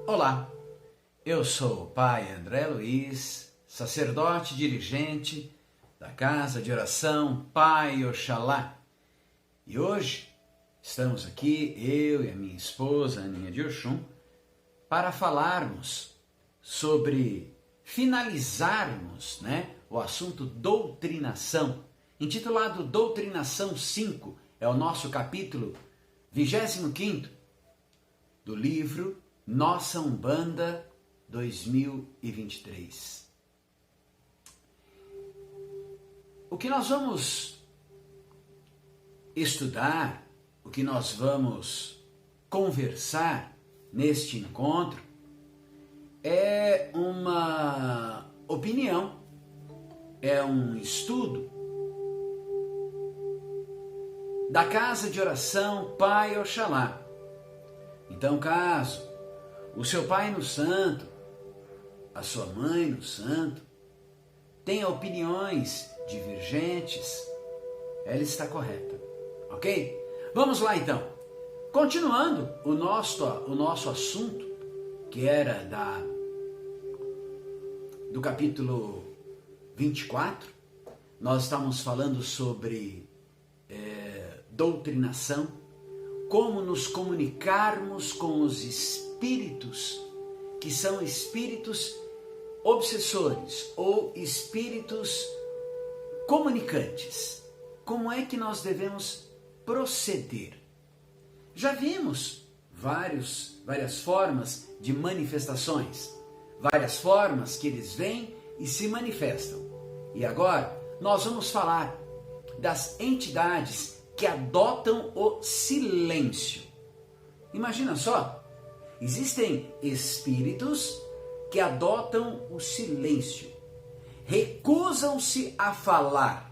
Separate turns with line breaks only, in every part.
Olá, eu sou o Pai André Luiz, sacerdote dirigente da Casa de Oração Pai Oxalá. E hoje estamos aqui, eu e a minha esposa, Aninha de Oxum, para falarmos sobre finalizarmos, o assunto doutrinação, intitulado Doutrinação 5, é o nosso capítulo 25º do livro Nossa Umbanda 2023. O que nós vamos estudar, o que nós vamos conversar neste encontro é uma opinião, é um estudo da Casa de Oração Pai Oxalá. Então, caso o seu pai no santo, a sua mãe no santo, tenha opiniões divergentes, ela está correta, ok? Vamos lá então. Continuando o nosso assunto, que era do capítulo 24, nós estamos falando sobre doutrinação, como nos comunicarmos com os espíritos, que são espíritos obsessores ou espíritos comunicantes. Como é que nós devemos proceder? Já vimos várias formas de manifestações, várias formas que eles vêm e se manifestam. E agora nós vamos falar das entidades que adotam o silêncio. Imagina só, existem espíritos que adotam o silêncio, recusam-se a falar.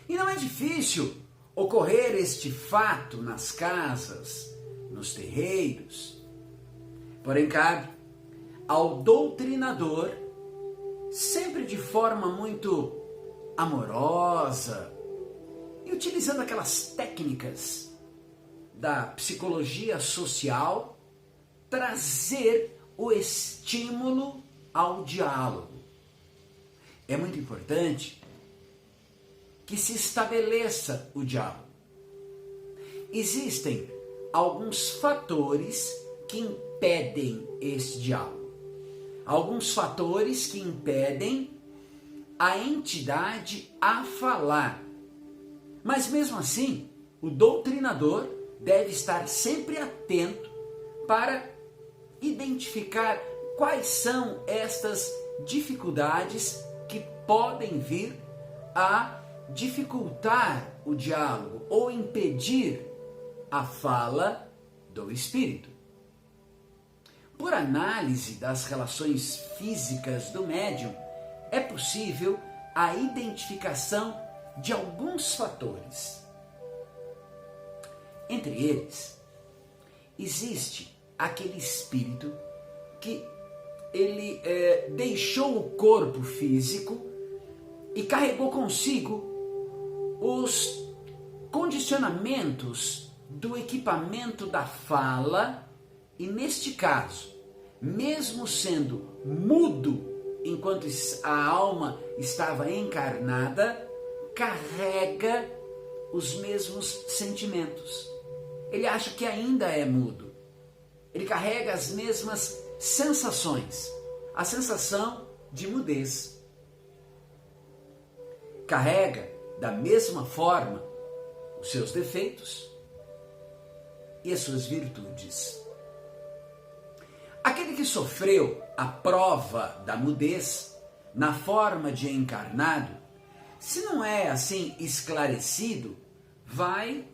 E não é difícil ocorrer este fato nas casas, nos terreiros. Porém, cabe ao doutrinador, sempre de forma muito amorosa, e utilizando aquelas técnicas da psicologia social, trazer o estímulo ao diálogo. É muito importante que se estabeleça o diálogo. Existem alguns fatores que impedem esse diálogo. Alguns fatores que impedem a entidade a falar. Mas mesmo assim, o doutrinador deve estar sempre atento para identificar quais são estas dificuldades que podem vir a dificultar o diálogo ou impedir a fala do espírito. Por análise das relações físicas do médium, é possível a identificação de alguns fatores. Entre eles, existe aquele espírito que ele deixou o corpo físico e carregou consigo os condicionamentos do equipamento da fala, e neste caso, mesmo sendo mudo enquanto a alma estava encarnada, carrega os mesmos sentimentos. Ele acha que ainda é mudo. Ele carrega as mesmas sensações. A sensação de mudez. Carrega da mesma forma os seus defeitos e as suas virtudes. Aquele que sofreu a prova da mudez na forma de encarnado, se não é assim esclarecido, vai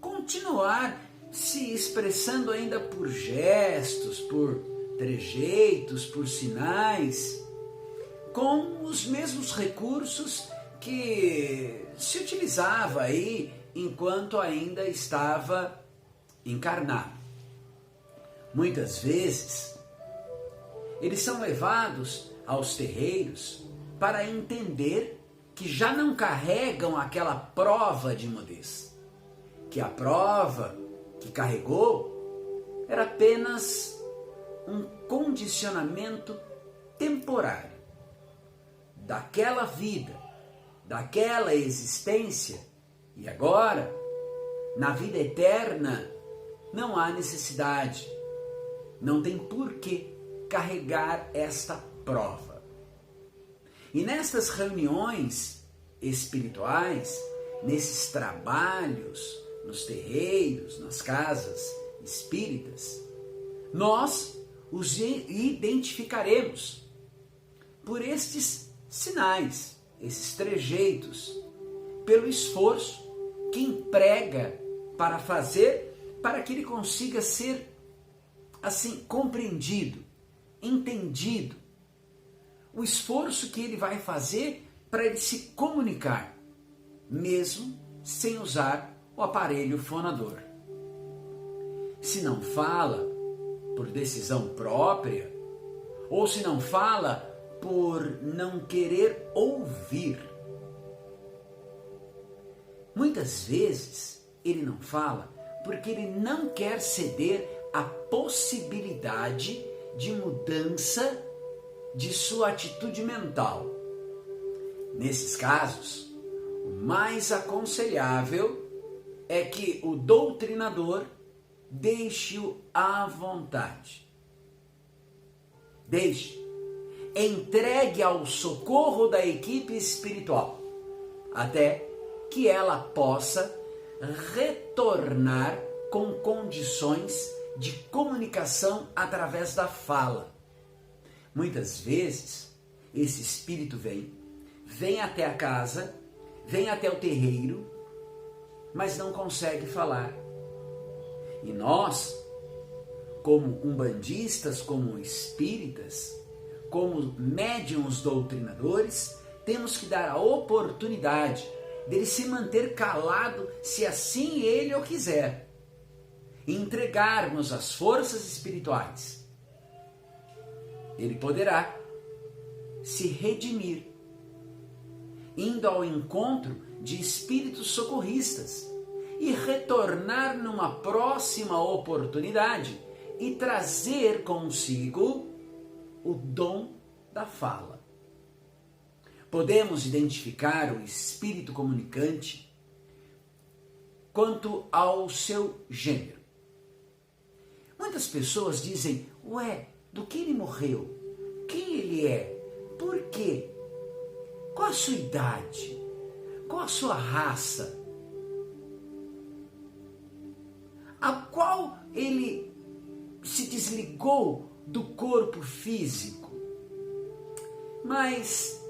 continuar se expressando ainda por gestos, por trejeitos, por sinais, com os mesmos recursos que se utilizava aí enquanto ainda estava encarnado. Muitas vezes, eles são levados aos terreiros para entender que já não carregam aquela prova de mudez, que a prova que carregou era apenas um condicionamento temporário daquela vida, daquela existência, e agora, na vida eterna, não há necessidade, não tem por que carregar esta prova. E nestas reuniões espirituais, nesses trabalhos, nos terreiros, nas casas espíritas, nós os identificaremos por estes sinais, esses trejeitos, pelo esforço que emprega para fazer, para que ele consiga ser assim compreendido, entendido, o esforço que ele vai fazer para ele se comunicar, mesmo sem usar o aparelho fonador. Se não fala por decisão própria, ou se não fala por não querer ouvir, muitas vezes ele não fala porque ele não quer ceder à possibilidade de mudança de sua atitude mental. Nesses casos, o mais aconselhável é que o doutrinador deixe-o à vontade. Entregue ao socorro da equipe espiritual, até que ela possa retornar com condições de comunicação através da fala. Muitas vezes, esse espírito vem até a casa, vem até o terreiro, mas não consegue falar. E nós, como umbandistas, como espíritas, como médiuns doutrinadores, temos que dar a oportunidade dele se manter calado, se assim ele o quiser, e entregarmos as forças espirituais. Ele poderá se redimir, indo ao encontro de espíritos socorristas e retornar numa próxima oportunidade e trazer consigo o dom da fala. Podemos identificar o espírito comunicante quanto ao seu gênero. Muitas pessoas dizem: ué, do que ele morreu? Quem ele é? Por quê? Qual a sua idade? Qual a sua raça? A qual ele se desligou do corpo físico? Mas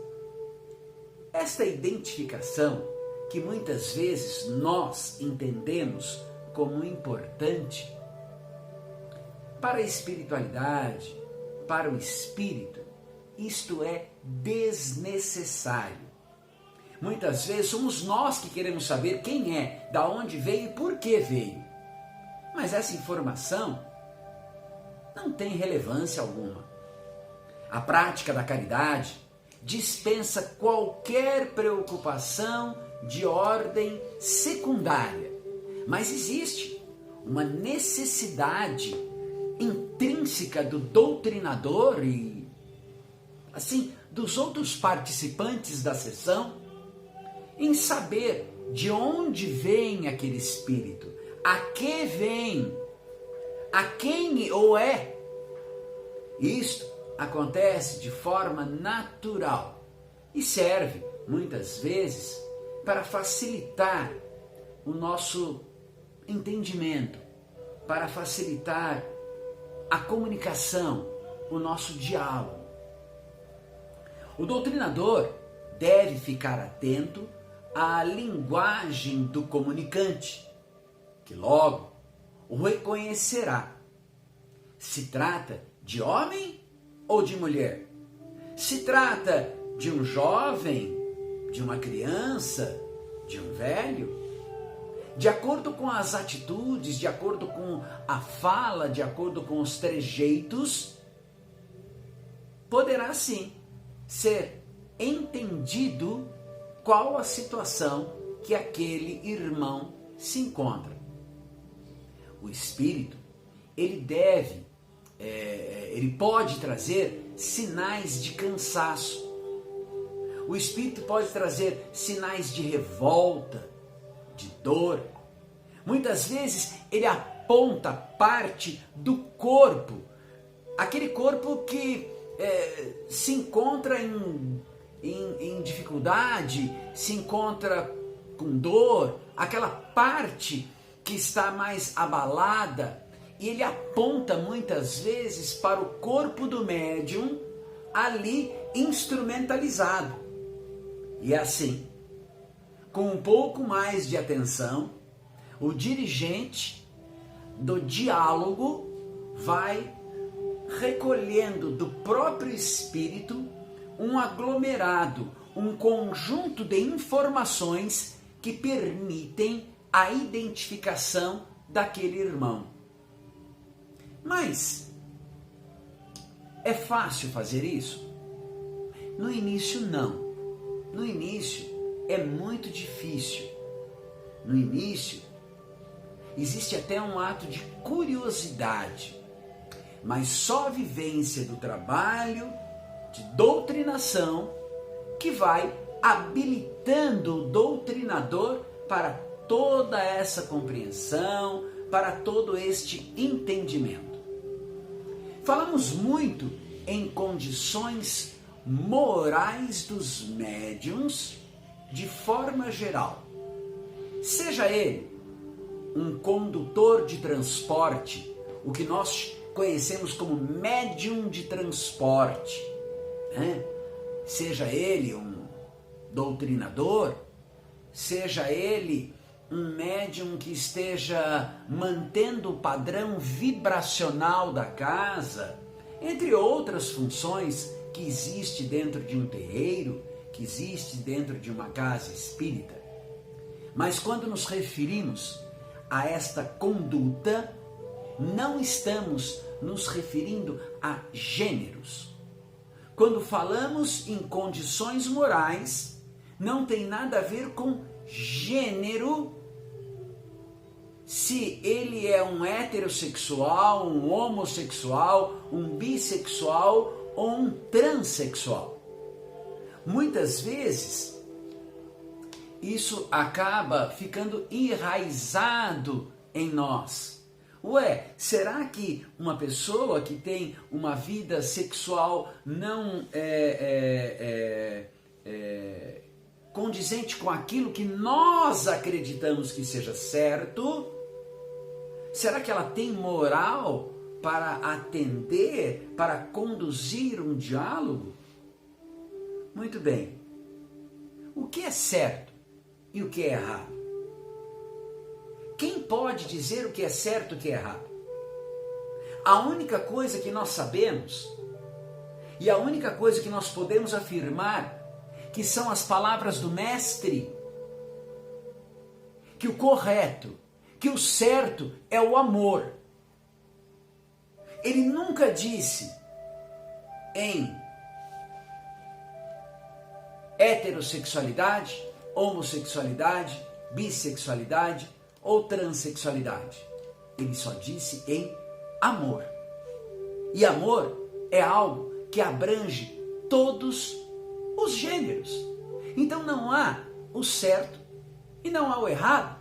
esta identificação, que muitas vezes nós entendemos como importante, para a espiritualidade, para o espírito, isto é desnecessário. Muitas vezes somos nós que queremos saber quem é, da onde veio e por que veio. Mas essa informação não tem relevância alguma. A prática da caridade dispensa qualquer preocupação de ordem secundária, mas existe uma necessidade intrínseca do doutrinador e, assim, dos outros participantes da sessão em saber de onde vem aquele espírito, a que vem, a quem ou é. Isto acontece de forma natural e serve, muitas vezes, para facilitar o nosso entendimento, para facilitar a comunicação, o nosso diálogo. O doutrinador deve ficar atento à linguagem do comunicante, que logo o reconhecerá. Se trata de homem ou de mulher? Se trata de um jovem, de uma criança, de um velho? De acordo com as atitudes, de acordo com a fala, de acordo com os trejeitos, poderá sim ser entendido qual a situação que aquele irmão se encontra. O espírito, ele deve ele pode trazer sinais de cansaço. O espírito pode trazer sinais de revolta, de dor. Muitas vezes ele aponta parte do corpo, aquele corpo que se encontra em dificuldade, se encontra com dor, aquela parte que está mais abalada, e ele aponta muitas vezes para o corpo do médium ali instrumentalizado. E é assim, com um pouco mais de atenção, o dirigente do diálogo vai recolhendo do próprio espírito um aglomerado, um conjunto de informações que permitem a identificação daquele irmão. Mas é fácil fazer isso? No início não. No início é muito difícil. No início existe até um ato de curiosidade, mas só a vivência do trabalho de doutrinação que vai habilitando o doutrinador para toda essa compreensão, para todo este entendimento. Falamos muito em condições morais dos médiuns de forma geral. Seja ele um condutor de transporte, o que nós conhecemos como médium de transporte, né? Seja ele um doutrinador, seja ele um médium que esteja mantendo o padrão vibracional da casa, entre outras funções que existe dentro de um terreiro, que existe dentro de uma casa espírita. Mas quando nos referimos a esta conduta, não estamos nos referindo a gêneros. Quando falamos em condições morais, não tem nada a ver com gênero, se ele é um heterossexual, um homossexual, um bissexual ou um transexual. Muitas vezes isso acaba ficando enraizado em nós. Ué, será que uma pessoa que tem uma vida sexual não condizente com aquilo que nós acreditamos que seja certo? Será que ela tem moral para atender, para conduzir um diálogo? Muito bem. O que é certo e o que é errado? Quem pode dizer o que é certo e o que é errado? A única coisa que nós sabemos e a única coisa que nós podemos afirmar que são as palavras do Mestre, que o correto, que o certo é o amor. Ele nunca disse em heterossexualidade, homossexualidade, bissexualidade ou transexualidade. Ele só disse em amor. E amor é algo que abrange todos os gêneros. Então não há o certo e não há o errado.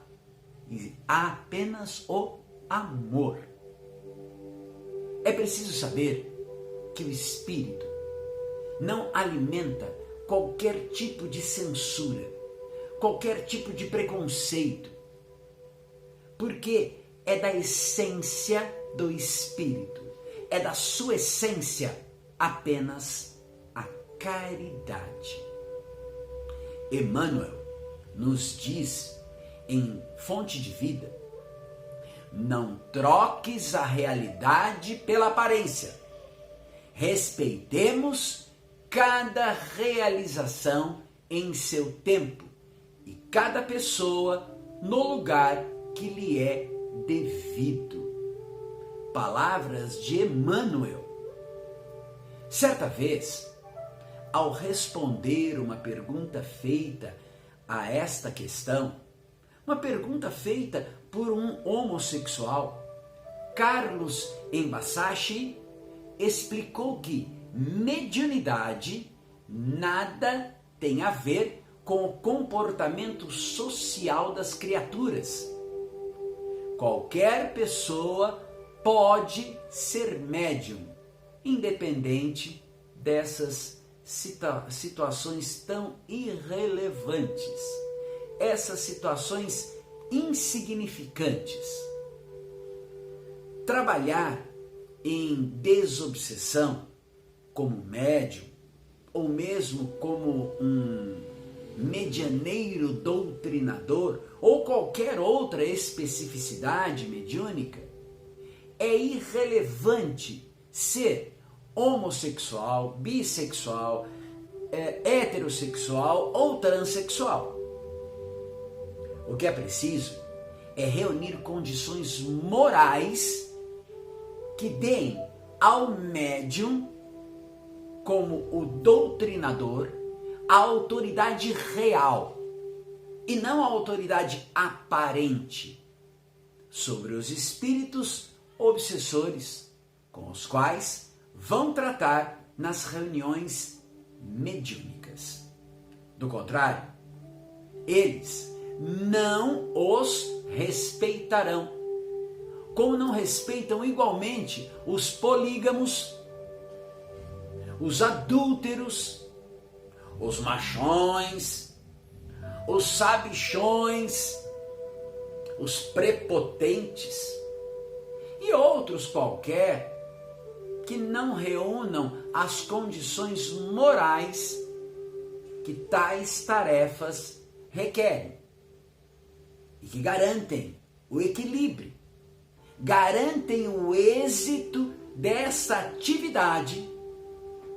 E há apenas o amor. É preciso saber que o espírito não alimenta qualquer tipo de censura, qualquer tipo de preconceito, porque é da essência do espírito, é da sua essência apenas a caridade. Emmanuel nos diz em Fonte de Vida: não troques a realidade pela aparência. Respeitemos cada realização em seu tempo e cada pessoa no lugar que lhe é devido. Palavras de Emmanuel. Certa vez, ao responder uma pergunta feita a esta questão, uma pergunta feita por um homossexual, Carlos Embasachi explicou que mediunidade nada tem a ver com o comportamento social das criaturas. Qualquer pessoa pode ser médium, independente dessas situações tão irrelevantes, essas situações insignificantes. Trabalhar em desobsessão como médium, ou mesmo como um medianeiro doutrinador, ou qualquer outra especificidade mediúnica, é irrelevante ser homossexual, bissexual, heterossexual ou transexual. O que é preciso é reunir condições morais que deem ao médium, como o doutrinador, a autoridade real e não a autoridade aparente sobre os espíritos obsessores com os quais vão tratar nas reuniões mediúnicas. Do contrário, eles não os respeitarão, como não respeitam igualmente os polígamos, os adúlteros, os machões, os sabichões, os prepotentes e outros qualquer que não reúnam as condições morais que tais tarefas requerem e que garantem o equilíbrio, garantem o êxito dessa atividade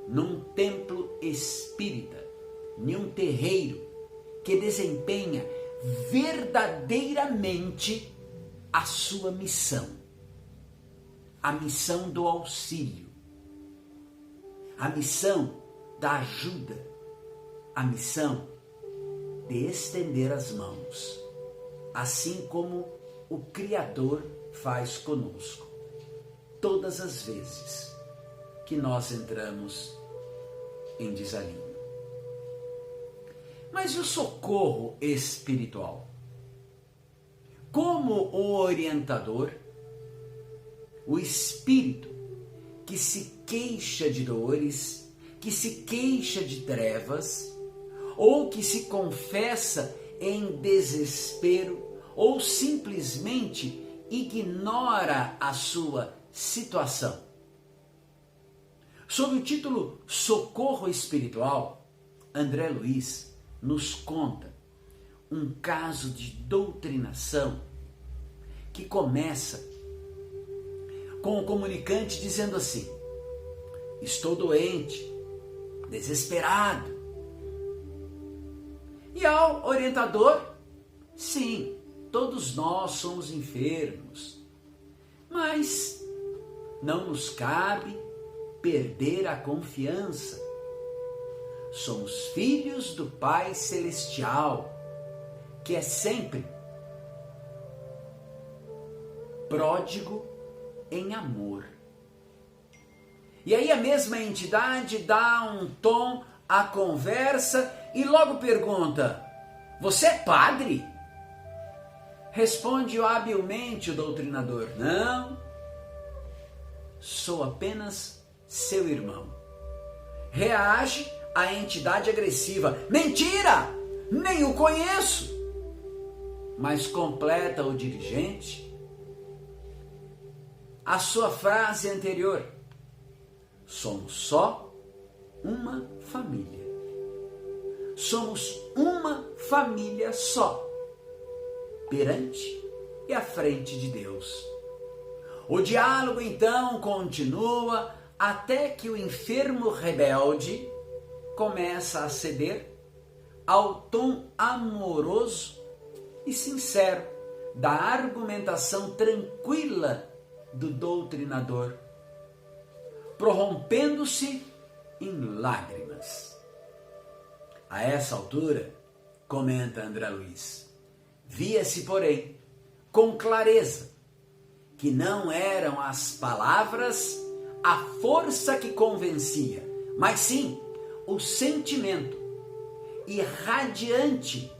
num templo espírita, num terreiro que desempenha verdadeiramente a sua missão, a missão do auxílio, a missão da ajuda, a missão de estender as mãos, assim como o Criador faz conosco, todas as vezes que nós entramos em desalinho. Mas e o socorro espiritual? Como o orientador, o espírito que se queixa de dores, que se queixa de trevas, ou que se confessa em desespero, ou simplesmente ignora a sua situação. Sob o título Socorro Espiritual, André Luiz nos conta um caso de doutrinação que começa com o comunicante dizendo assim: estou doente, desesperado. E ao orientador, sim, todos nós somos enfermos, mas não nos cabe perder a confiança. Somos filhos do Pai Celestial, que é sempre pródigo em amor. E aí a mesma entidade dá um tom à conversa e logo pergunta: você é padre? Responde habilmente o doutrinador: não, sou apenas seu irmão. Reage a entidade agressiva: mentira, nem o conheço. Mas completa o dirigente a sua frase anterior: somos só uma família. Somos uma família só, perante e à frente de Deus. O diálogo então continua até que o enfermo rebelde começa a ceder ao tom amoroso e sincero da argumentação tranquila do doutrinador, prorrompendo-se em lágrimas. A essa altura, comenta André Luiz, via-se, porém, com clareza, que não eram as palavras a força que convencia, mas sim o sentimento irradiante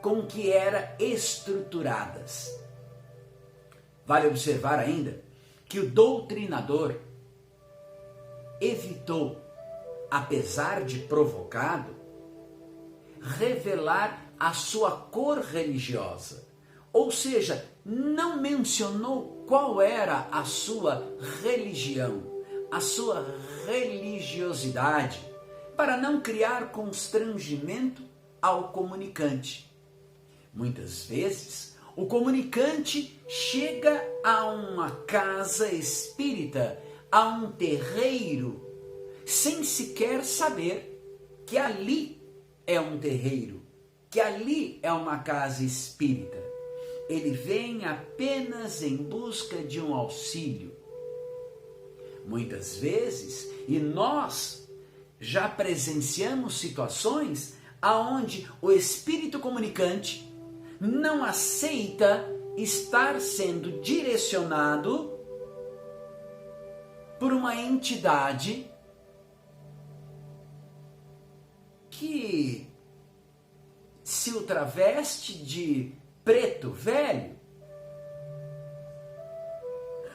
com que eram estruturadas. Vale observar ainda que o doutrinador evitou, apesar de provocado, revelar a sua cor religiosa, ou seja, não mencionou qual era a sua religião, a sua religiosidade, para não criar constrangimento ao comunicante. Muitas vezes, o comunicante chega a uma casa espírita, a um terreiro, sem sequer saber que ali é um terreiro, que ali é uma casa espírita. Ele vem apenas em busca de um auxílio. Muitas vezes, e nós já presenciamos situações aonde o espírito comunicante não aceita estar sendo direcionado por uma entidade que se o traveste de preto velho.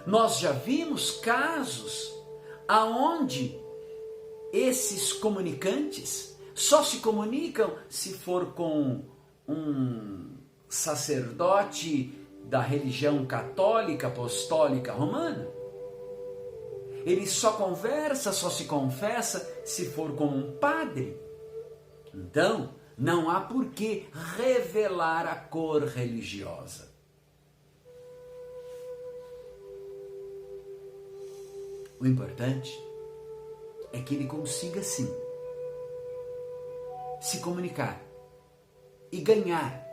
Nós já vimos casos aonde esses comunicantes só se comunicam se for com um sacerdote da religião católica apostólica romana. Ele só conversa, só se confessa se for com um padre. Então, não há por que revelar a cor religiosa. O importante é que ele consiga, sim, se comunicar e ganhar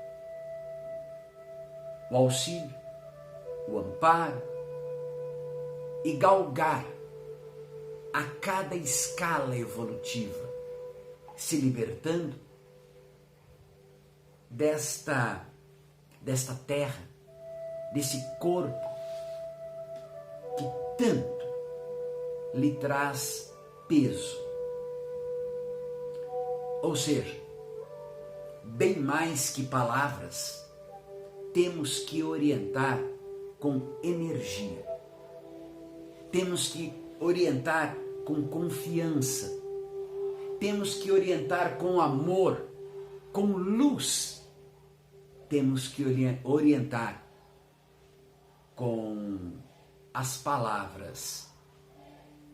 o auxílio, o amparo e galgar a cada escala evolutiva, se libertando desta terra, desse corpo que tanto lhe traz peso. Ou seja, bem mais que palavras, temos que orientar com energia. Temos que orientar com confiança. Temos que orientar com amor, com luz. Temos que orientar com as palavras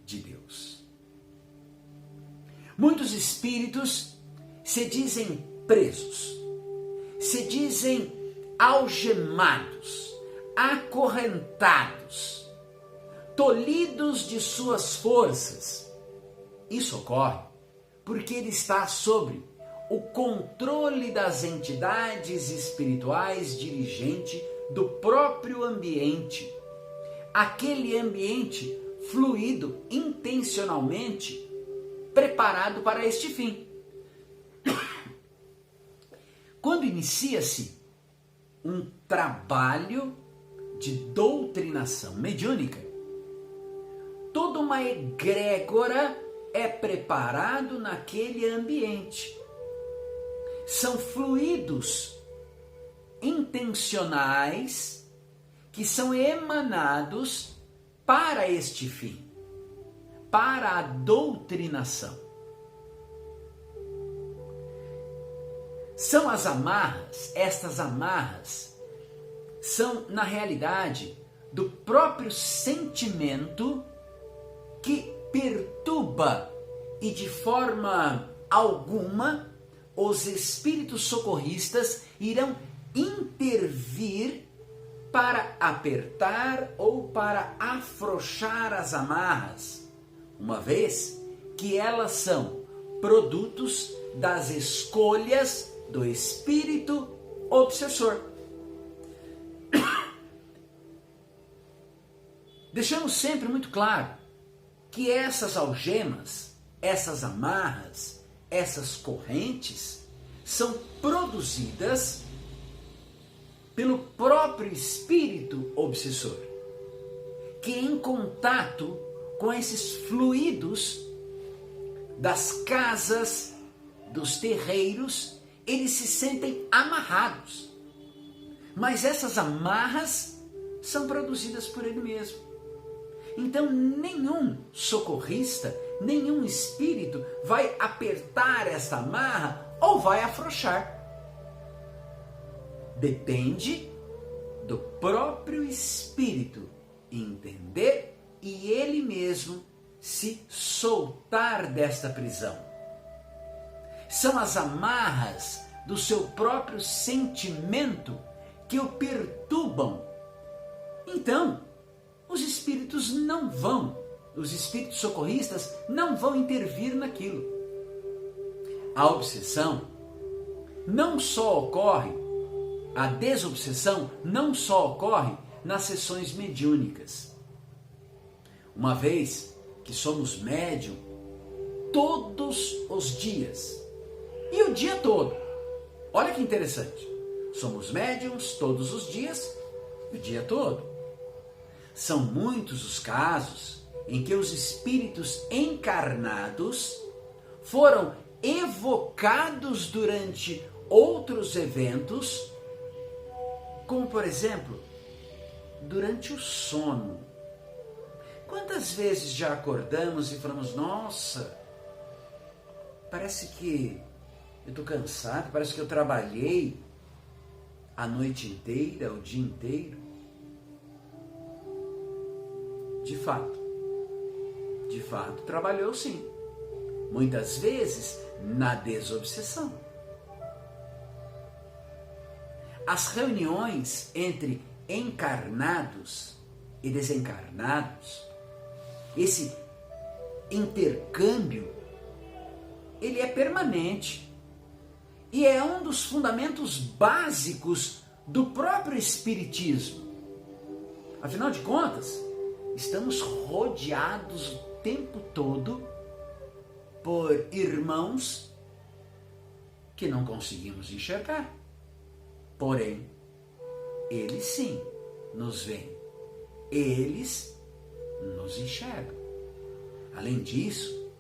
de Deus. Muitos espíritos se dizem presos, se dizem algemados, acorrentados, tolhidos de suas forças. Isso ocorre porque ele está sob o controle das entidades espirituais dirigente do próprio ambiente. Aquele ambiente fluido intencionalmente preparado para este fim. Quando inicia-se um trabalho de doutrinação mediúnica, toda uma egrégora é preparado naquele ambiente. São fluidos intencionais que são emanados para este fim, para a doutrinação. São as amarras, estas amarras são, na realidade, do próprio sentimento que perturba e de forma alguma os espíritos socorristas irão intervir para apertar ou para afrouxar as amarras, uma vez que elas são produtos das escolhas do espírito obsessor. Deixamos sempre muito claro que essas algemas, essas amarras, essas correntes são produzidas pelo próprio espírito obsessor, que em contato com esses fluidos das casas, dos terreiros, eles se sentem amarrados. Mas essas amarras são produzidas por ele mesmo. Então nenhum socorrista, nenhum espírito vai apertar essa amarra ou vai afrouxar. Depende do próprio espírito entender e ele mesmo se soltar desta prisão. São as amarras do seu próprio sentimento que o perturbam. Então, os espíritos socorristas não vão intervir naquilo. A obsessão não só ocorre, a desobsessão não só ocorre nas sessões mediúnicas. Uma vez que somos médium todos os dias, e o dia todo. Olha que interessante. Somos médiums todos os dias e o dia todo. São muitos os casos em que os espíritos encarnados foram evocados durante outros eventos, como por exemplo, durante o sono. Quantas vezes já acordamos e falamos, nossa, parece que eu estou cansado, parece que eu trabalhei a noite inteira, o dia inteiro. De fato, trabalhou sim. Muitas vezes na desobsessão. As reuniões entre encarnados e desencarnados, esse intercâmbio, ele é permanente. E é um dos fundamentos básicos do próprio Espiritismo. Afinal de contas, estamos rodeados o tempo todo por irmãos que não conseguimos enxergar. Porém, eles sim nos veem. Eles nos enxergam. Além disso,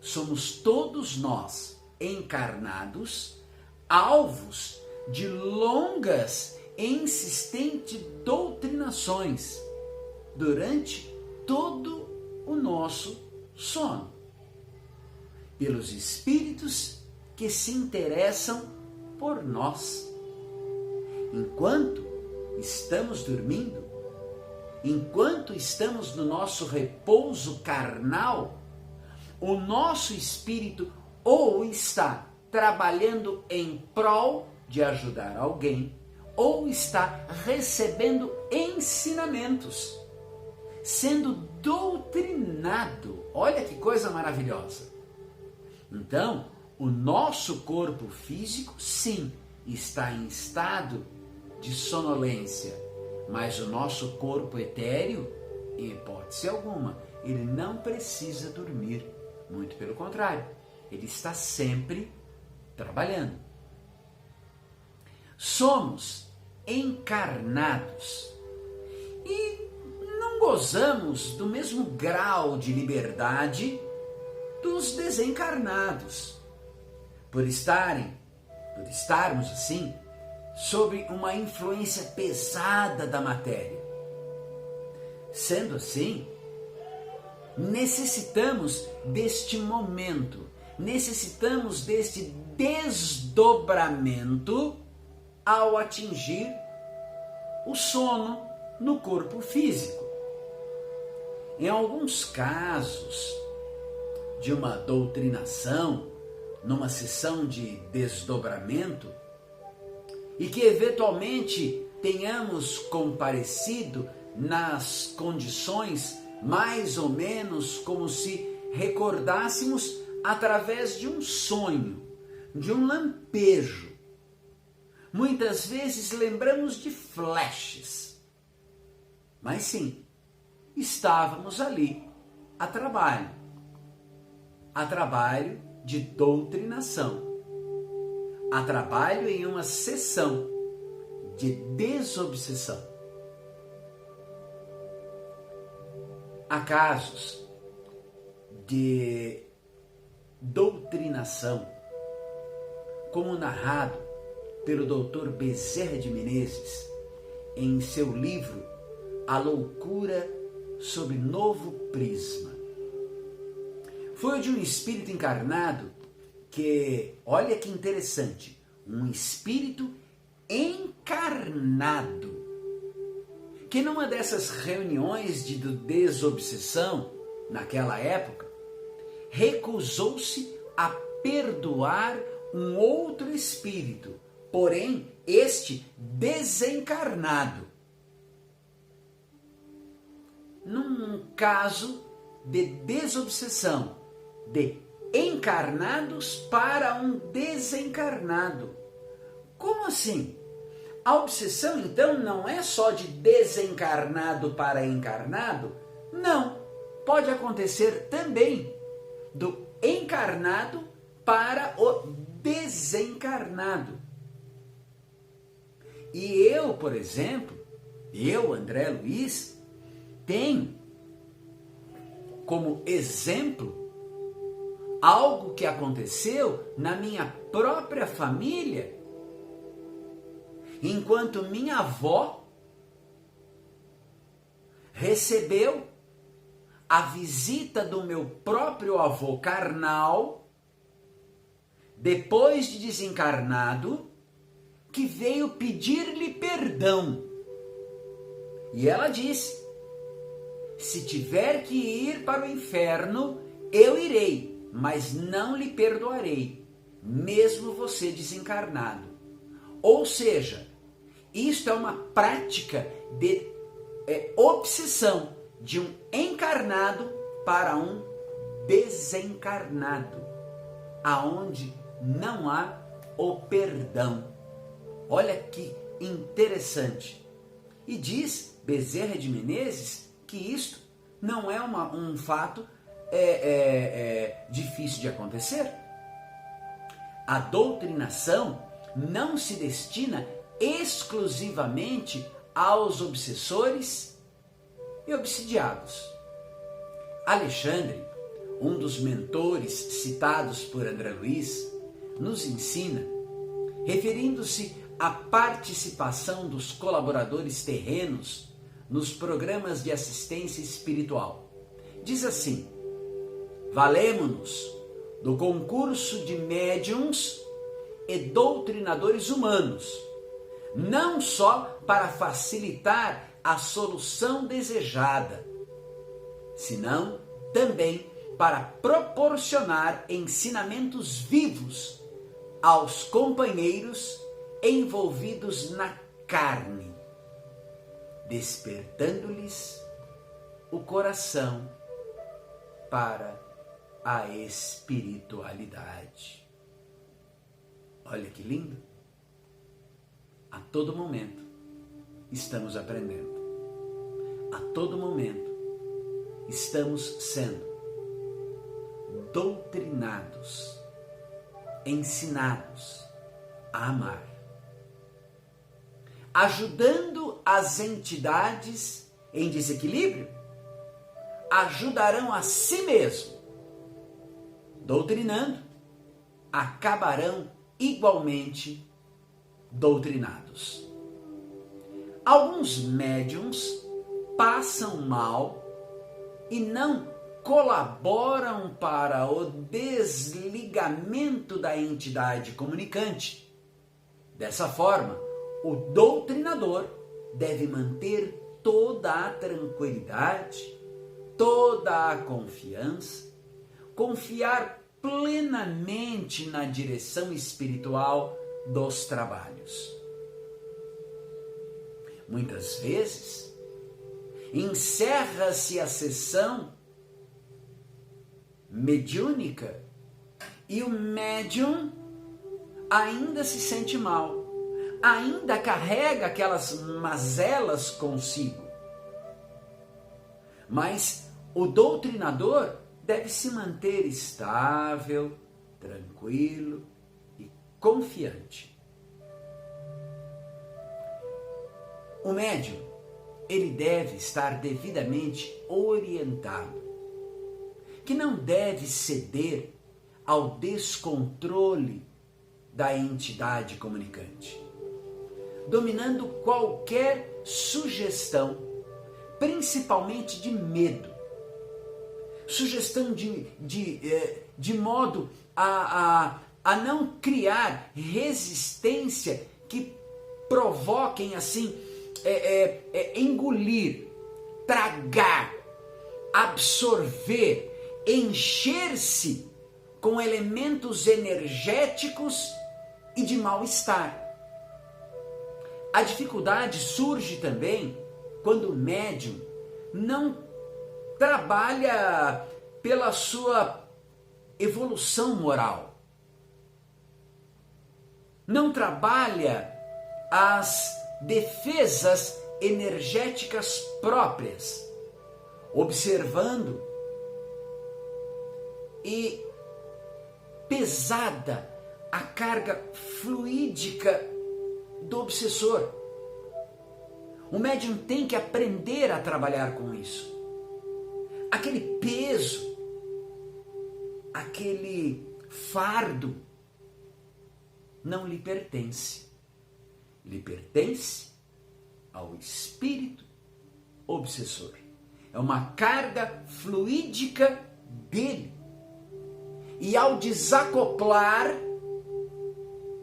somos todos nós encarnados alvos de longas e insistentes doutrinações durante todo o nosso sono, pelos espíritos que se interessam por nós. Enquanto estamos dormindo, enquanto estamos no nosso repouso carnal, o nosso espírito ou está trabalhando em prol de ajudar alguém, ou está recebendo ensinamentos, sendo doutrinado. Olha que coisa maravilhosa. Então, o nosso corpo físico, sim, está em estado de sonolência, mas o nosso corpo etéreo, em hipótese alguma, ele não precisa dormir, muito pelo contrário, ele está sempre trabalhando. Somos encarnados e não gozamos do mesmo grau de liberdade dos desencarnados, por estarmos assim, sob uma influência pesada da matéria. Sendo assim, necessitamos deste momento, necessitamos deste desdobramento ao atingir o sono no corpo físico. Em alguns casos de uma doutrinação, numa sessão de desdobramento, e que eventualmente tenhamos comparecido nas condições mais ou menos como se recordássemos através de um sonho, de um lampejo. Muitas vezes lembramos de flashes, mas sim, estávamos ali a trabalho de doutrinação, a trabalho em uma sessão de desobsessão. Há casos de doutrinação, como narrado pelo Dr. Bezerra de Menezes em seu livro A Loucura sob Novo Prisma. Foi o de um espírito encarnado que, olha que interessante, um espírito encarnado, que numa dessas reuniões de desobsessão, naquela época, recusou-se a perdoar um outro espírito, porém este desencarnado, num caso de desobsessão, de encarnados para um desencarnado. Como assim? A obsessão, então, não é só de desencarnado para encarnado? Não. Pode acontecer também do encarnado para o desencarnado. E eu, por exemplo, André Luiz, tenho como exemplo algo que aconteceu na minha própria família, enquanto minha avó recebeu a visita do meu próprio avô carnal, depois de desencarnado, que veio pedir-lhe perdão. E ela disse: se tiver que ir para o inferno, eu irei, mas não lhe perdoarei, mesmo você desencarnado. Ou seja, isto é uma prática de obsessão de um encarnado para um desencarnado, aonde não há o perdão. Olha que interessante. E diz Bezerra de Menezes que isto não é um fato difícil de acontecer. A doutrinação não se destina exclusivamente aos obsessores e obsidiados. Alexandre, um dos mentores citados por André Luiz, nos ensina, referindo-se à participação dos colaboradores terrenos nos programas de assistência espiritual. Diz assim: valemo-nos do concurso de médiuns e doutrinadores humanos, não só para facilitar a solução desejada, senão também para proporcionar ensinamentos vivos aos companheiros envolvidos na carne, despertando-lhes o coração para a espiritualidade. Olha que lindo! A todo momento estamos aprendendo. A todo momento estamos sendo doutrinados, ensinados a amar, ajudando as entidades em desequilíbrio, ajudarão a si mesmo. Doutrinando, acabarão igualmente doutrinados. Alguns médiuns passam mal e não colaboram para o desligamento da entidade comunicante. Dessa forma, o doutrinador deve manter toda a tranquilidade, toda a confiança, confiar plenamente na direção espiritual dos trabalhos. Muitas vezes, encerra-se a sessão mediúnica e o médium ainda se sente mal, ainda carrega aquelas mazelas consigo. Mas o doutrinador deve se manter estável, tranquilo e confiante. O médium, ele deve estar devidamente orientado, que não deve ceder ao descontrole da entidade comunicante, dominando qualquer sugestão, principalmente de medo, sugestão de modo a não criar resistência que provoquem assim engolir, tragar, absorver, encher-se com elementos energéticos e de mal-estar. A dificuldade surge também quando o médium não trabalha pela sua evolução moral, não trabalha as defesas energéticas próprias, observando e pesada a carga fluídica do obsessor. O médium tem que aprender a trabalhar com isso. Aquele peso, aquele fardo não lhe pertence. Lhe pertence ao espírito obsessor. É uma carga fluídica dele. E ao desacoplar,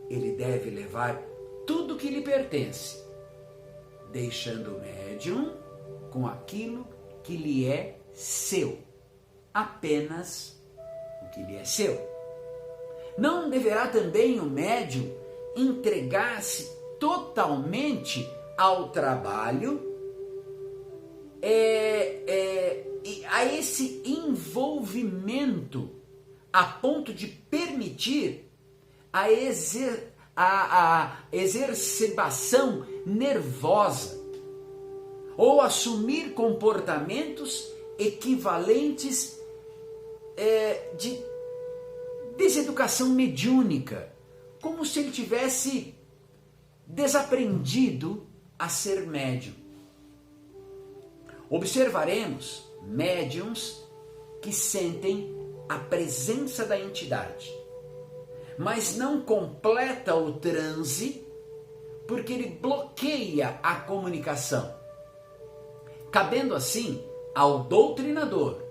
ele deve levar tudo que lhe pertence, deixando o médium com aquilo que lhe é seu, apenas o que lhe é seu. Não deverá também o médium entregar-se totalmente ao trabalho, a esse envolvimento, a ponto de permitir a exacerbação nervosa ou assumir comportamentos equivalentes de deseducação mediúnica, como se ele tivesse desaprendido a ser médium. Observaremos médiums que sentem a presença da entidade, mas não completa o transe porque ele bloqueia a comunicação, cabendo assim ao doutrinador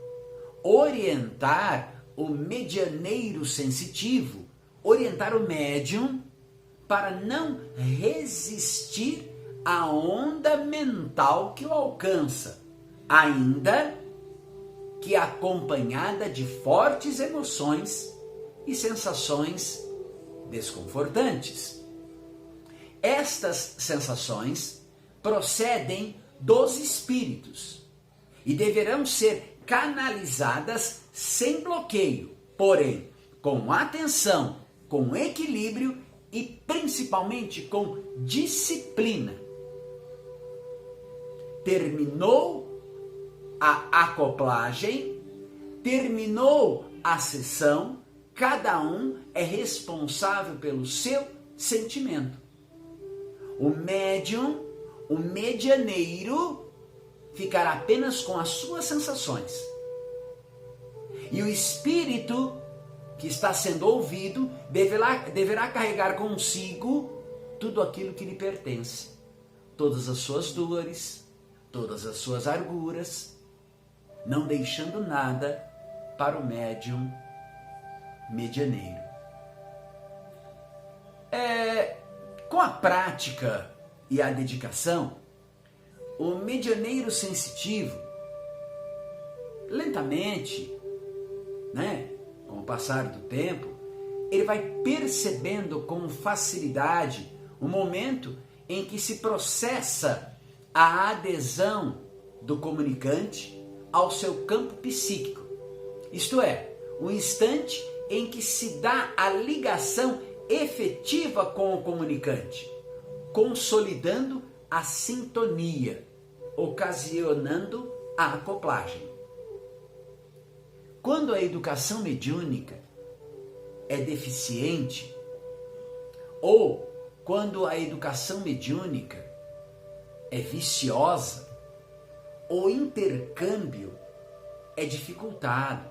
orientar o medianeiro sensitivo, orientar o médium para não resistir à onda mental que o alcança, ainda que acompanhada de fortes emoções e sensações desconfortantes. Estas sensações procedem dos espíritos e deverão ser canalizadas sem bloqueio, porém com atenção, com equilíbrio e principalmente com disciplina. Terminou a acoplagem, terminou a sessão, cada um é responsável pelo seu sentimento. O médium, o medianeiro, ficará apenas com as suas sensações. E o espírito que está sendo ouvido deverá carregar consigo tudo aquilo que lhe pertence. Todas as suas dores, todas as suas arguras, não deixando nada para o médium medianeiro. Com a prática e a dedicação, o medianeiro sensitivo, lentamente, com o passar do tempo, ele vai percebendo com facilidade o momento em que se processa a adesão do comunicante ao seu campo psíquico. Isto é, o instante em que se dá a ligação efetiva com o comunicante, consolidando a sintonia, ocasionando a acoplagem. Quando a educação mediúnica é deficiente, ou quando a educação mediúnica é viciosa, o intercâmbio é dificultado,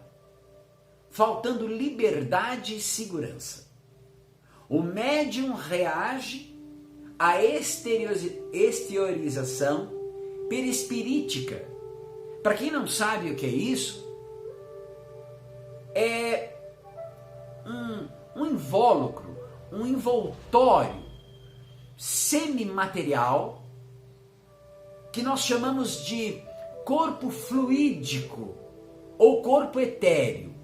faltando liberdade e segurança. O médium reage à exteriorização perispirítica. Para quem não sabe o que é isso, é um invólucro, um envoltório semimaterial que nós chamamos de corpo fluídico ou corpo etéreo.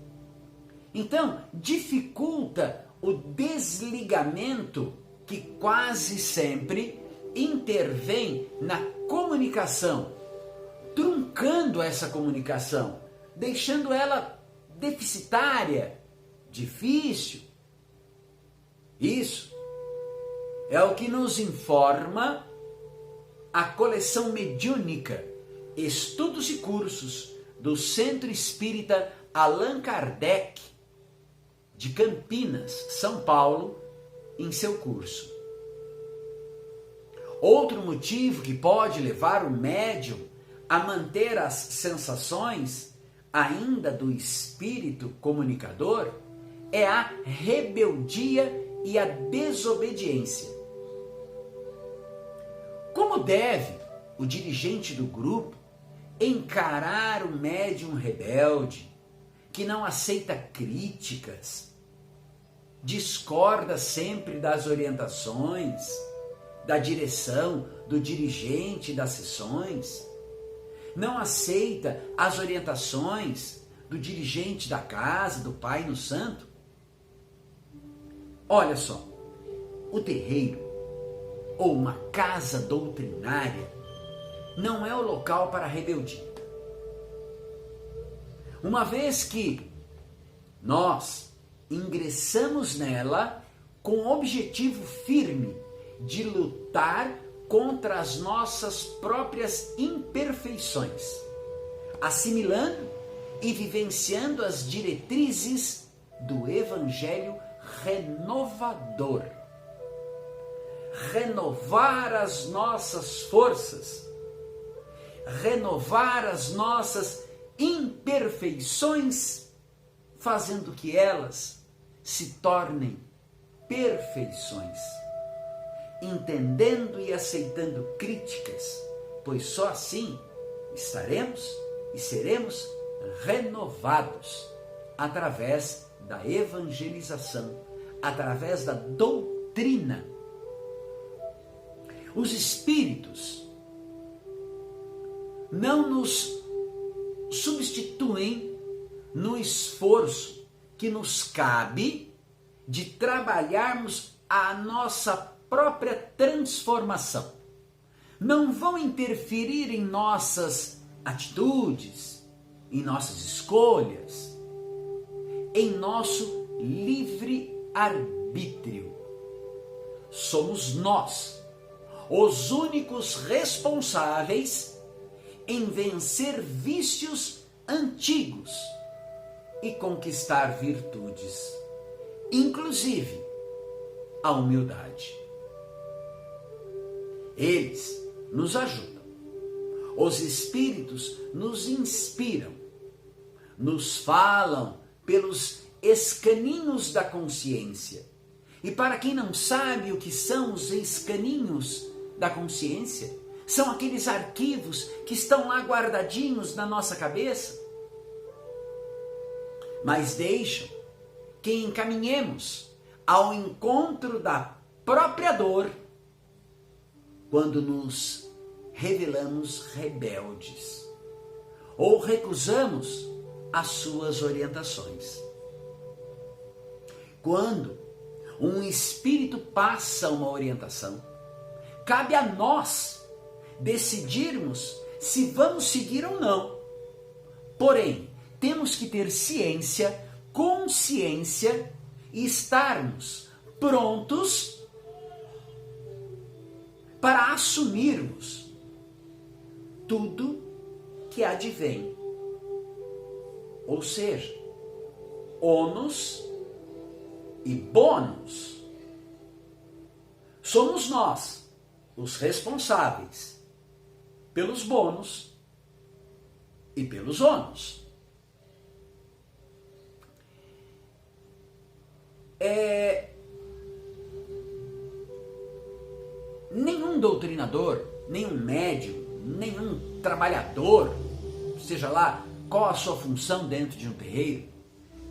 Então, dificulta o desligamento que quase sempre intervém na comunicação, truncando essa comunicação, deixando ela deficitária, difícil. Isso é o que nos informa a coleção mediúnica Estudos e Cursos do Centro Espírita Allan Kardec, de Campinas, São Paulo, em seu curso. Outro motivo que pode levar o médium a manter as sensações ainda do espírito comunicador é a rebeldia e a desobediência. Como deve o dirigente do grupo encarar o médium rebelde que não aceita críticas, discorda sempre das orientações, da direção, do dirigente das sessões, não aceita as orientações do dirigente da casa, do Pai no Santo? Olha só, o terreiro ou uma casa doutrinária não é o local para rebeldia. Uma vez que nós ingressamos nela com o objetivo firme de lutar contra as nossas próprias imperfeições, assimilando e vivenciando as diretrizes do Evangelho renovador. Renovar as nossas forças, renovar as nossas imperfeições, fazendo que elas se tornem perfeições, entendendo e aceitando críticas, pois só assim estaremos e seremos renovados através da evangelização, através da doutrina. Os espíritos não nos substituem no esforço que nos cabe de trabalharmos a nossa própria transformação. Não vão interferir em nossas atitudes, em nossas escolhas, em nosso livre arbítrio. Somos nós os únicos responsáveis em vencer vícios antigos e conquistar virtudes, inclusive a humildade. Eles nos ajudam. Os espíritos nos inspiram, nos falam pelos escaninhos da consciência. E para quem não sabe o que são os escaninhos da consciência, são aqueles arquivos que estão lá guardadinhos na nossa cabeça, mas deixam que encaminhemos ao encontro da própria dor quando nos revelamos rebeldes ou recusamos as suas orientações. Quando um espírito passa uma orientação, cabe a nós decidirmos se vamos seguir ou não. Porém, temos que ter ciência, consciência e estarmos prontos para assumirmos tudo que advém. Ou seja, ônus e bônus. Somos nós os responsáveis pelos bônus e pelos ônus. doutrinador, nenhum médium, nenhum trabalhador, seja lá qual a sua função dentro de um terreiro,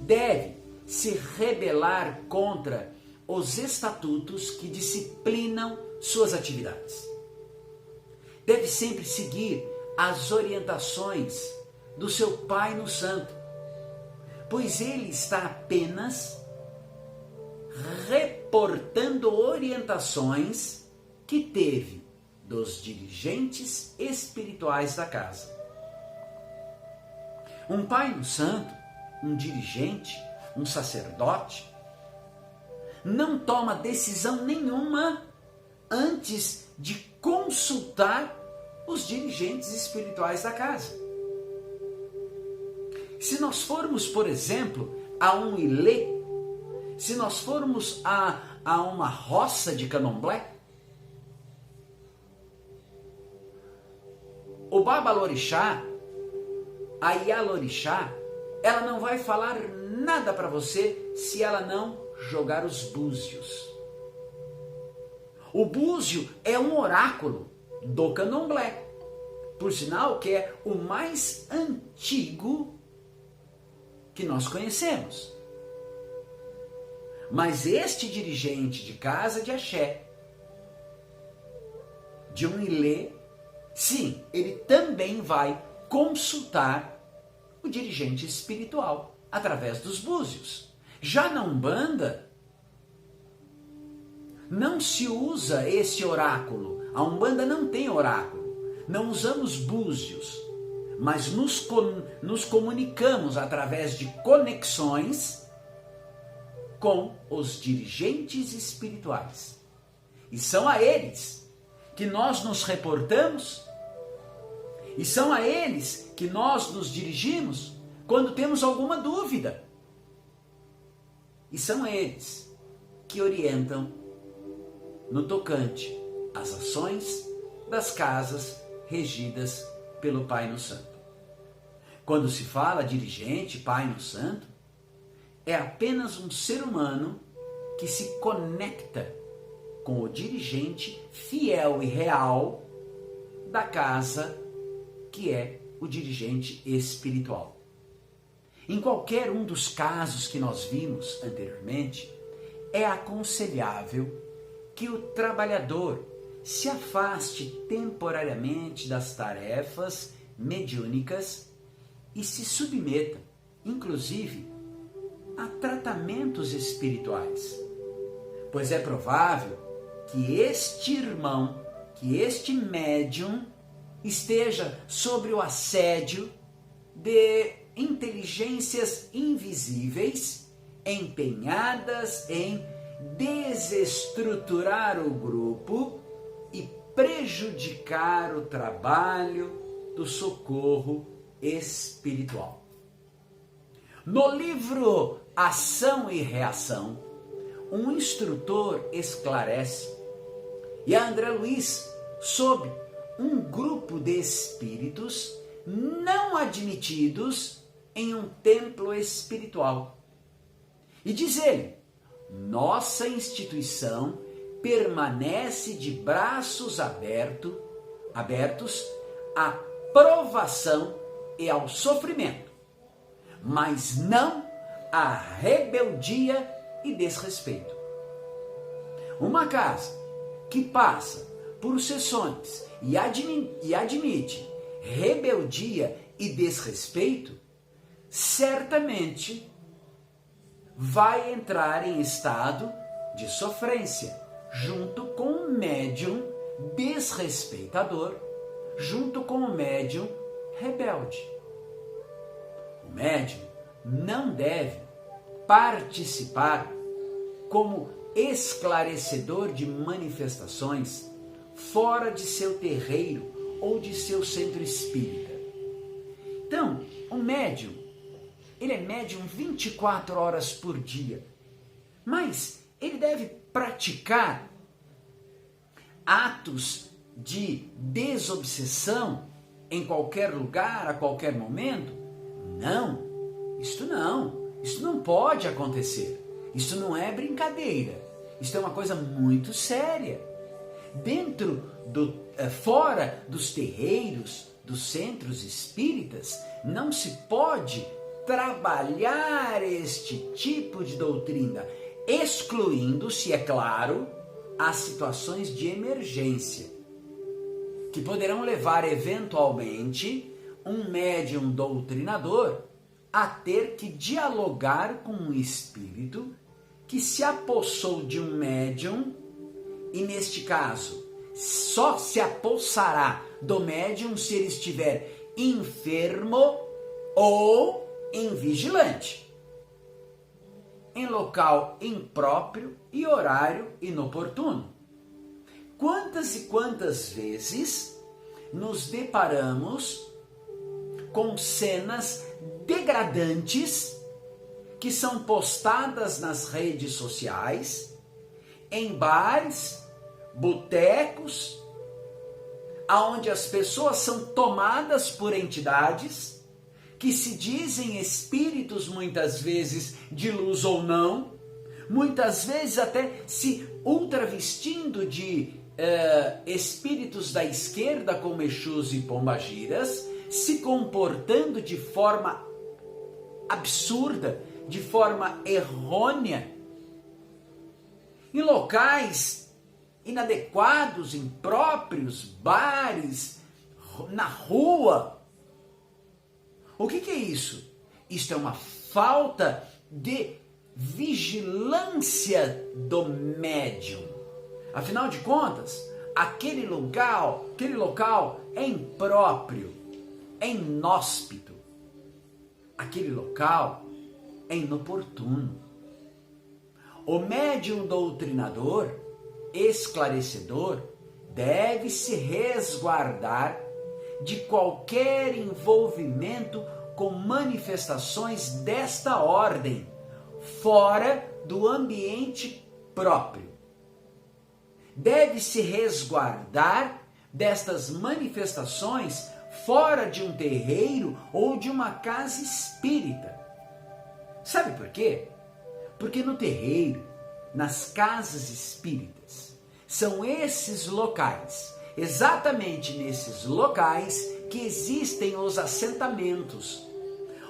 deve se rebelar contra os estatutos que disciplinam suas atividades. Deve sempre seguir as orientações do seu Pai no Santo, pois ele está apenas reportando orientações que teve dos dirigentes espirituais da casa. Um Pai no Santo, um dirigente, um sacerdote, não toma decisão nenhuma antes de consultar os dirigentes espirituais da casa. Se nós formos, por exemplo, a um ilê, se nós formos a uma roça de candomblé, o Babalorixá, a Ialorixá, ela não vai falar nada para você se ela não jogar os búzios. O búzio é um oráculo do candomblé, por sinal que é o mais antigo que nós conhecemos. Mas este dirigente de casa de axé, de um ilê, sim, ele também vai consultar o dirigente espiritual através dos búzios. Já na Umbanda, não se usa esse oráculo. A Umbanda não tem oráculo. Não usamos búzios, mas nos comunicamos através de conexões com os dirigentes espirituais. E são a eles que nós nos reportamos, e são a eles que nós nos dirigimos quando temos alguma dúvida. E são eles que orientam no tocante às ações das casas regidas pelo Pai no Santo. Quando se fala dirigente, Pai no Santo, é apenas um ser humano que se conecta com o dirigente fiel e real da casa, que é o dirigente espiritual. Em qualquer um dos casos que nós vimos anteriormente, é aconselhável que o trabalhador se afaste temporariamente das tarefas mediúnicas e se submeta, inclusive, a tratamentos espirituais, pois é provável que este irmão, que este médium, esteja sob o assédio de inteligências invisíveis empenhadas em desestruturar o grupo e prejudicar o trabalho do socorro espiritual. No livro Ação e Reação, um instrutor esclarece, e a André Luiz, sob um grupo de espíritos não admitidos em um templo espiritual. E diz ele, nossa instituição permanece de braços abertos à provação e ao sofrimento, mas não à rebeldia e desrespeito. Uma casa que passa por sessões e admite rebeldia e desrespeito, certamente vai entrar em estado de sofrência, junto com o médium desrespeitador, junto com o médium rebelde. O médium não deve participar como esclarecedor de manifestações fora de seu terreiro ou de seu centro espírita. Então, o médium, ele é médium 24 horas por dia, mas ele deve praticar atos de desobsessão em qualquer lugar, a qualquer momento? Não, isto não pode acontecer. Isso não é brincadeira, isso é uma coisa muito séria. fora dos terreiros, dos centros espíritas, não se pode trabalhar este tipo de doutrina, excluindo-se, é claro, as situações de emergência, que poderão levar eventualmente um médium doutrinador a ter que dialogar com um espírito que se apossou de um médium, e neste caso só se apossará do médium se ele estiver enfermo ou invigilante, em local impróprio e horário inoportuno. Quantas e quantas vezes nos deparamos com cenas degradantes que são postadas nas redes sociais, em bares, botecos, aonde as pessoas são tomadas por entidades que se dizem espíritos, muitas vezes de luz ou não, muitas vezes até se ultravestindo de espíritos da esquerda, como Exus e Pombagiras, se comportando de forma absurda, de forma errônea, em locais inadequados, impróprios, bares, na rua. O que é isso? Isto é uma falta de vigilância do médium. Afinal de contas, aquele local é impróprio, é inóspito. Aquele local é inoportuno. O médium doutrinador, esclarecedor, deve se resguardar de qualquer envolvimento com manifestações desta ordem, fora do ambiente próprio. Deve se resguardar destas manifestações fora de um terreiro ou de uma casa espírita. Sabe por quê? Porque no terreiro, nas casas espíritas, são esses locais, exatamente nesses locais, que existem os assentamentos,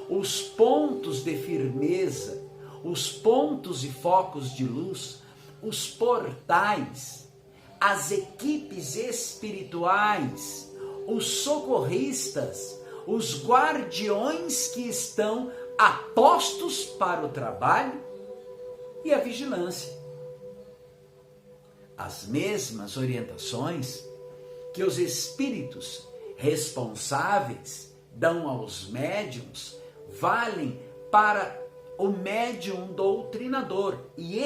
os pontos de firmeza, os pontos e focos de luz, os portais, as equipes espirituais, os socorristas, os guardiões que estão apostos para o trabalho e a vigilância. As mesmas orientações que os espíritos responsáveis dão aos médiuns valem para o médium doutrinador. E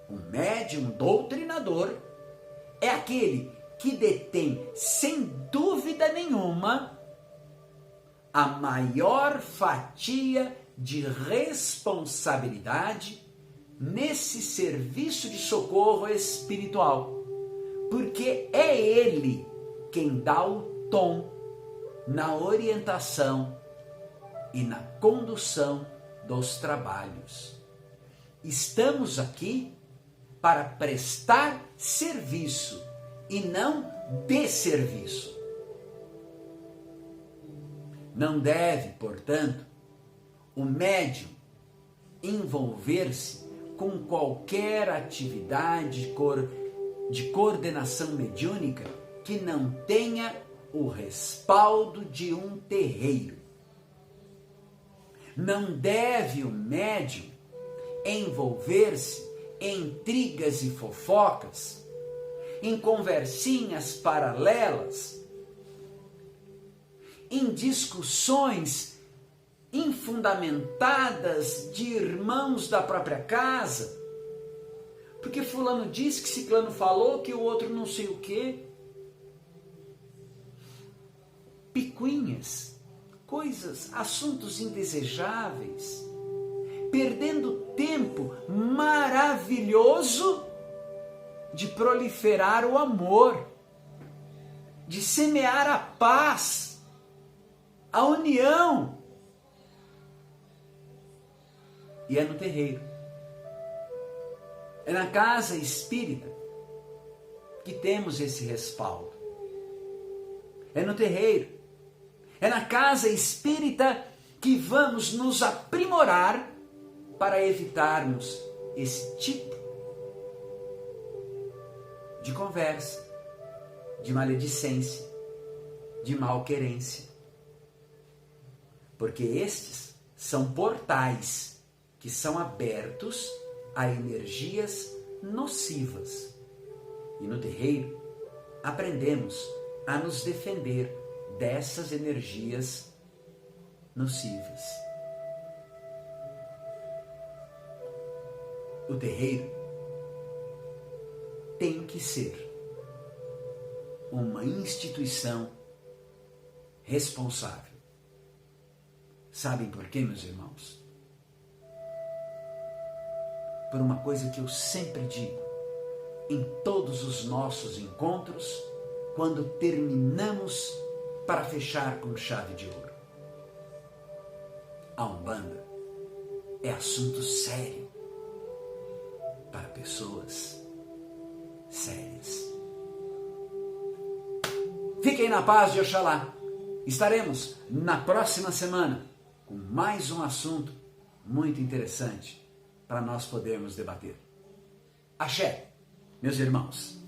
o médium doutrinador, é aquele que detém, sem dúvida nenhuma, a maior fatia de responsabilidade nesse serviço de socorro espiritual, porque é ele quem dá o tom na orientação e na condução dos trabalhos. Estamos aqui para prestar serviço e não desserviço. Não deve, portanto, o médium envolver-se com qualquer atividade de coordenação mediúnica que não tenha o respaldo de um terreiro. Não deve o médium envolver-se em intrigas e fofocas, em conversinhas paralelas, em discussões infundamentadas de irmãos da própria casa, porque fulano disse que ciclano falou que o outro não sei o quê. Picuinhas, coisas, assuntos indesejáveis, perdendo tempo maravilhoso de proliferar o amor, de semear a paz, a união. E é no terreiro, é na casa espírita, que temos esse respaldo. É no terreiro, é na casa espírita que vamos nos aprimorar para evitarmos esse tipo de conversa, de maledicência, de malquerência. Porque estes são portais que são abertos a energias nocivas. E no terreiro aprendemos a nos defender dessas energias nocivas. O terreiro tem que ser uma instituição responsável. Sabem por quê, meus irmãos? Por uma coisa que eu sempre digo em todos os nossos encontros, quando terminamos para fechar com chave de ouro. A Umbanda é assunto sério para pessoas sérias. Fiquem na paz de Oxalá. Estaremos na próxima semana com mais um assunto muito interessante para nós podermos debater. Axé, meus irmãos.